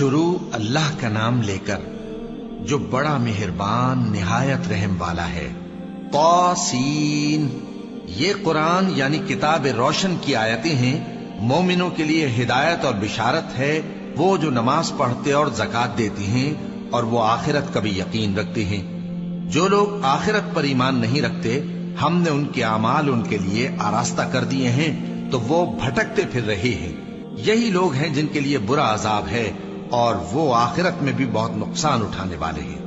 شروع اللہ کا نام لے کر جو بڑا مہربان نہایت رحم والا ہے۔ طاسین، یہ قرآن یعنی کتاب روشن کی آیتیں ہیں، مومنوں کے لیے ہدایت اور بشارت ہے، وہ جو نماز پڑھتے اور زکوٰۃ دیتی ہیں اور وہ آخرت کا بھی یقین رکھتے ہیں۔ جو لوگ آخرت پر ایمان نہیں رکھتے ہم نے ان کے اعمال ان کے لیے آراستہ کر دیے ہیں تو وہ بھٹکتے پھر رہے ہیں۔ یہی لوگ ہیں جن کے لیے برا عذاب ہے اور وہ آخرت میں بھی بہت نقصان اٹھانے والے ہیں۔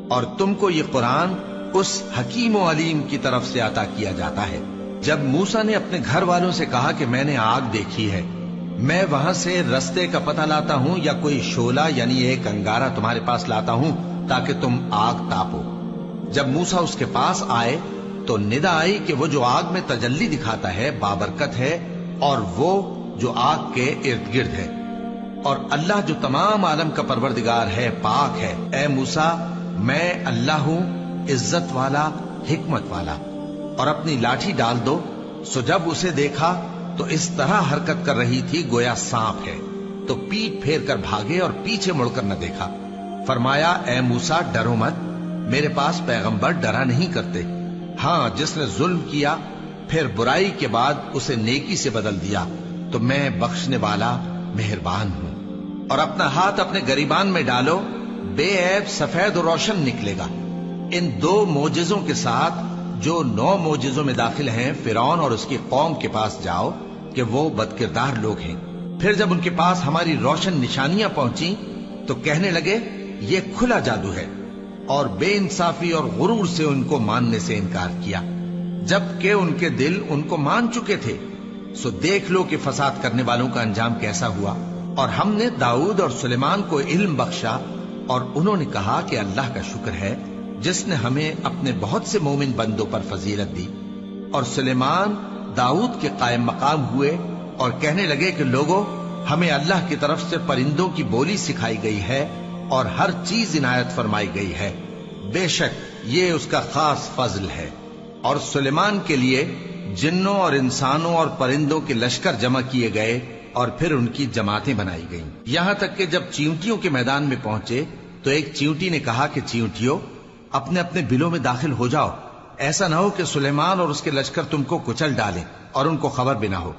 اور تم کو یہ قرآن اس حکیم و علیم کی طرف سے عطا کیا جاتا ہے۔ جب موسیٰ نے اپنے گھر والوں سے کہا کہ میں نے آگ دیکھی ہے، میں وہاں سے رستے کا پتہ لاتا ہوں یا کوئی شعلہ یعنی ایک انگارہ تمہارے پاس لاتا ہوں تاکہ تم آگ تاپو۔ جب موسیٰ اس کے پاس آئے تو ندا آئی کہ وہ جو آگ میں تجلی دکھاتا ہے بابرکت ہے اور وہ جو آگ کے ارد گرد ہے، اور اللہ جو تمام عالم کا پروردگار ہے پاک ہے۔ اے موسیٰ، میں اللہ ہوں عزت والا حکمت والا، اور اپنی لاٹھی ڈال دو۔ سو جب اسے دیکھا تو اس طرح حرکت کر رہی تھی گویا سانپ ہے، تو پیٹ پھیر کر بھاگے اور پیچھے مڑ کر نہ دیکھا۔ فرمایا اے موسیٰ ڈرو مت، میرے پاس پیغمبر ڈرا نہیں کرتے۔ ہاں، جس نے ظلم کیا پھر برائی کے بعد اسے نیکی سے بدل دیا تو میں بخشنے والا مہربان ہوں۔ اور اپنا ہاتھ اپنے گریبان میں ڈالو، بے عیب سفید و روشن نکلے گا۔ ان 2 معجزوں کے ساتھ جو 9 معجزوں میں داخل ہیں فرعون اور اس کی قوم کے پاس جاؤ کہ وہ بدکردار لوگ ہیں۔ پھر جب ان کے پاس ہماری روشن نشانیاں پہنچی تو کہنے لگے یہ کھلا جادو ہے، اور بے انصافی اور غرور سے ان کو ماننے سے انکار کیا، جبکہ ان کے دل ان کو مان چکے تھے۔ سو دیکھ لو کہ فساد کرنے والوں کا انجام کیسا ہوا۔ اور ہم نے داؤد اور سلیمان کو علم بخشا، اور انہوں نے کہا کہ اللہ کا شکر ہے جس نے ہمیں اپنے بہت سے مومن بندوں پر فضیلت دی۔ اور سلیمان داؤد کے قائم مقام ہوئے اور کہنے لگے کہ لوگوں، ہمیں اللہ کی طرف سے پرندوں کی بولی سکھائی گئی ہے اور ہر چیز عنایت فرمائی گئی ہے، بے شک یہ اس کا خاص فضل ہے۔ اور سلیمان کے لیے جنوں اور انسانوں اور پرندوں کے لشکر جمع کیے گئے اور پھر ان کی جماعتیں بنائی گئیں، یہاں تک کہ جب چیونٹیوں کے میدان میں پہنچے تو ایک چیونٹی نے کہا کہ چیونٹیوں، اپنے اپنے بلوں میں داخل ہو جاؤ، ایسا نہ ہو کہ سلیمان اور اس کے لشکر تم کو کچل ڈالیں اور ان کو خبر بھی نہ ہو۔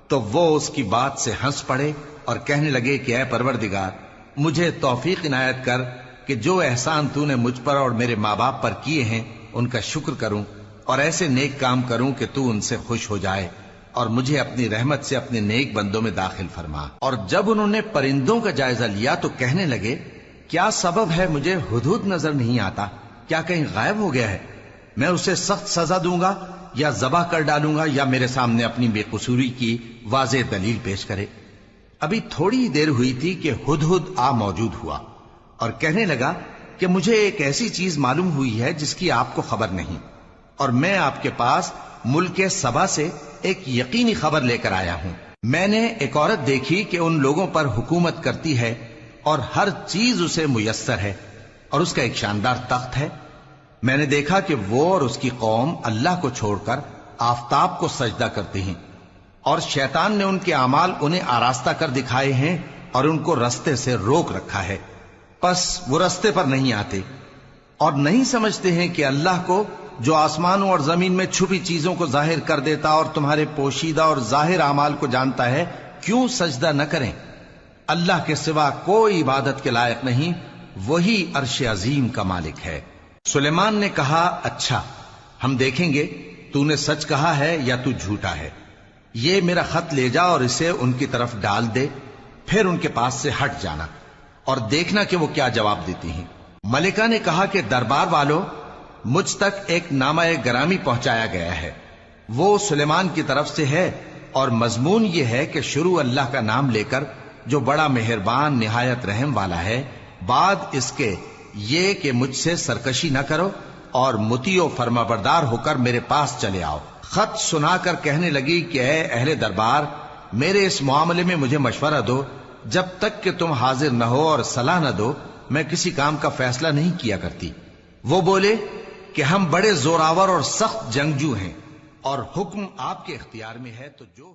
تو وہ اس کی بات سے ہنس پڑے اور کہنے لگے کہ اے پروردگار، مجھے توفیق عنایت کر کہ جو احسان تو نے مجھ پر اور میرے ماں باپ پر کیے ہیں ان کا شکر کروں، اور ایسے نیک کام کروں کہ تو ان سے خوش ہو جائے، اور مجھے اپنی رحمت سے اپنے نیک بندوں میں داخل فرما۔ اور جب انہوں نے پرندوں کا جائزہ لیا تو کہنے لگے کیا سبب ہے مجھے ہدہد نظر نہیں آتا؟ کیا کہیں غائب ہو گیا ہے؟ میں اسے سخت سزا دوں گا یا ذبح کر ڈالوں گا یا میرے سامنے اپنی بے قصوری کی واضح دلیل پیش کرے۔ ابھی تھوڑی دیر ہوئی تھی کہ ہدہد آ موجود ہوا اور کہنے لگا کہ مجھے ایک ایسی چیز معلوم ہوئی ہے جس کی آپ کو خبر نہیں، اور میں آپ کے پاس ملک سبا سے ایک یقینی خبر لے کر آیا ہوں۔ میں نے ایک عورت دیکھی کہ ان لوگوں پر حکومت کرتی ہے اور ہر چیز اسے میسر ہے، اور اس کا ایک شاندار تخت ہے۔ میں نے دیکھا کہ وہ اور اس کی قوم اللہ کو چھوڑ کر آفتاب کو سجدہ کرتے ہیں، اور شیطان نے ان کے اعمال انہیں آراستہ کر دکھائے ہیں اور ان کو رستے سے روک رکھا ہے، پس وہ رستے پر نہیں آتے، اور نہیں سمجھتے ہیں کہ اللہ کو جو آسمانوں اور زمین میں چھپی چیزوں کو ظاہر کر دیتا اور تمہارے پوشیدہ اور ظاہر اعمال کو جانتا ہے، کیوں سجدہ نہ کریں؟ اللہ کے سوا کوئی عبادت کے لائق نہیں، وہی عرش عظیم کا مالک ہے۔ سلیمان نے کہا اچھا، ہم دیکھیں گے تو نے سچ کہا ہے یا تو جھوٹا ہے۔ یہ میرا خط لے جا اور اسے ان کی طرف ڈال دے، پھر ان کے پاس سے ہٹ جانا اور دیکھنا کہ وہ کیا جواب دیتی ہیں۔ ملکہ نے کہا کہ دربار والو، مجھ تک ایک نامہ گرامی پہنچایا گیا ہے، وہ سلیمان کی طرف سے ہے، اور مضمون یہ ہے کہ شروع اللہ کا نام لے کر جو بڑا مہربان نہایت رحم والا ہے، بعد اس کے یہ کہ مجھ سے سرکشی نہ کرو اور مطیع و فرما بردار ہو کر میرے پاس چلے آؤ۔ خط سنا کر کہنے لگی کہ اے اہل دربار، میرے اس معاملے میں مجھے مشورہ دو، جب تک کہ تم حاضر نہ ہو اور صلاح نہ دو میں کسی کام کا فیصلہ نہیں کیا کرتی۔ وہ بولے کہ ہم بڑے زوراور اور سخت جنگجو ہیں، اور حکم آپ کے اختیار میں ہے، تو جو